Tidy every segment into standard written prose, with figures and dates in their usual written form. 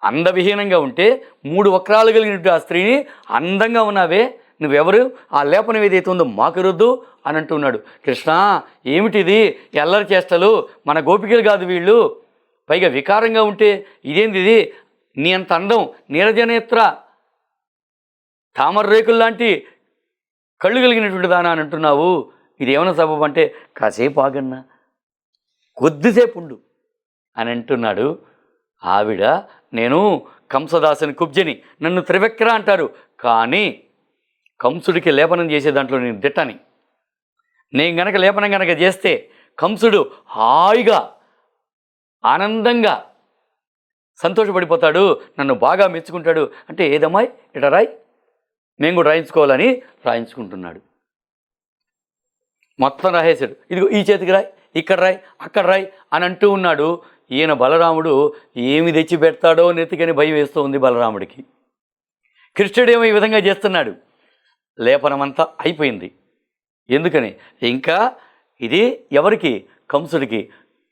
అందవిహీనంగా ఉంటే 3 వక్రాలు కలిగినట్టు ఆ స్త్రీని అందంగా ఉన్నావే, నువ్వెవరు, ఆ లేపనం ఏదైతే ఉందో మాకురొద్దు అని అంటున్నాడు. కృష్ణ, ఏమిటిది, ఎల్లరి చేష్టలు, మన గోపికలు కాదు వీళ్ళు, పైగా వికారంగా ఉంటే ఇదేంది ఇది, నీ అంత అందం, నీరజనేత్ర, తామర రేకుల్లాంటి కళ్ళు కలిగినటువంటి దానా అని అంటున్నావు, ఇదేమైనా సబబు అంటే, కాసేపు ఆగన్నా, కొద్దిసేపు ఉండు అని అంటున్నాడు. ఆవిడ, నేను కంసదాసుని కుబ్జని, నన్ను త్రివిక్ర అంటారు, కానీ కంసుడికి లేపనం చేసే దాంట్లో నేను దిట్టని. నేను గనక లేపనం గనక చేస్తే కంసుడు హాయిగా ఆనందంగా సంతోషపడిపోతాడు, నన్ను బాగా మెచ్చుకుంటాడు అంటే, ఏదమ్మాయి ఇట రాయ్, మేము కూడా రాయించుకోవాలని రాయించుకుంటున్నాడు. మొత్తం రాసేశాడు. ఇదిగో ఈ చేతికి రాయ్, ఇక్కడ రాయ్, అక్కడ రాయ్ అని అంటూ ఉన్నాడు. ఈయన బలరాముడు ఏమి తెచ్చి పెడతాడో నెత్తికని భయం వేస్తూ ఉంది బలరాముడికి. కృష్ణుడేమో ఈ విధంగా చేస్తున్నాడు. లేపనమంతా అయిపోయింది. ఎందుకని, ఇంకా ఇది ఎవరికి, కంసుడికి.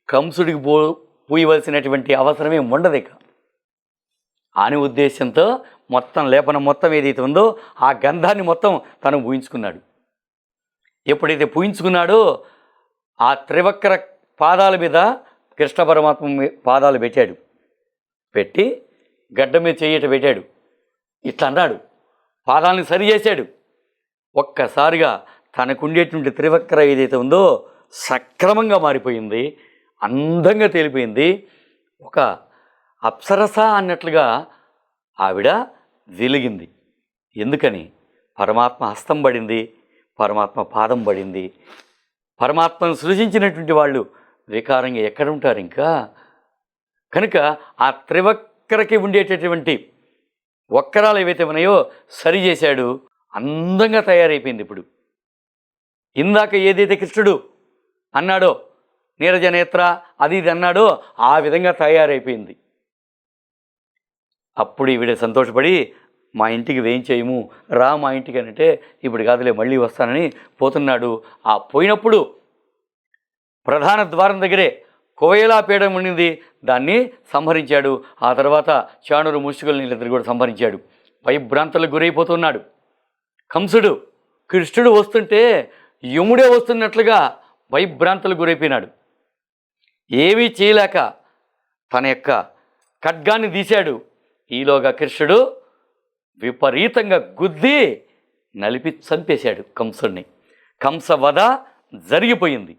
కంసుడికి పూయవలసినటువంటి అవసరమే ఉండదు ఇక అని ఉద్దేశంతో మొత్తం లేపనం మొత్తం ఏదైతే ఉందో ఆ గంధాన్ని మొత్తం తను పూయించుకున్నాడు. ఎప్పుడైతే పూయించుకున్నాడో ఆ త్రివక్ర పాదాల మీద కృష్ణ పరమాత్మ పాదాలు పెట్టాడు. పెట్టి గడ్డ మీద చెయ్యట పెట్టాడు. ఇట్లా అన్నాడు, పాదాలను సరి చేశాడు. ఒక్కసారిగా తనకుండేటువంటి త్రివక్ర ఏదైతే ఉందో సక్రమంగా మారిపోయింది, అందంగా తేలిపోయింది. ఒక అప్సరస అన్నట్లుగా ఆవిడ వెలిగింది. ఎందుకని, పరమాత్మ హస్తం పడింది, పరమాత్మ పాదం పడింది. పరమాత్మను సృజించినటువంటి వాళ్ళు వికారంగా ఎక్కడ ఉంటారు ఇంకా. కనుక ఆ త్రివక్రకి ఉండేటటువంటి వక్రాలు ఏవైతే ఉన్నాయో సరి చేశాడు, అందంగా తయారైపోయింది. ఇప్పుడు ఇందాక ఏదైతే కృష్ణుడు అన్నాడో, నీరజనేత్ర అది ఇది అన్నాడో ఆ విధంగా తయారైపోయింది. అప్పుడు ఈవిడ సంతోషపడి, మా ఇంటికి వేయించేయము, రా మా ఇంటికి అంటే, ఇప్పుడు కాదులే మళ్ళీ వస్తానని పోతున్నాడు. ఆ పోయినప్పుడు ప్రధాన ద్వారం దగ్గరే కోయలా పీఠం ఉండింది, దాన్ని సంహరించాడు. ఆ తర్వాత చాణురు ముష్టికులు వీళ్ళిద్దరు కూడా సంహరించాడు. భయభ్రాంతులకు గురైపోతున్నాడు కంసుడు. కృష్ణుడు వస్తుంటే యముడే వస్తున్నట్లుగా భయభ్రాంతులకు గురైపోయినాడు. ఏమీ చేయలేక తన యొక్క ఖడ్గాన్ని తీశాడు. ఈలోగా కృష్ణుడు విపరీతంగా గుద్ది నలిపి చంపేశాడు కంసుడిని. కంసవధ జరిగిపోయింది.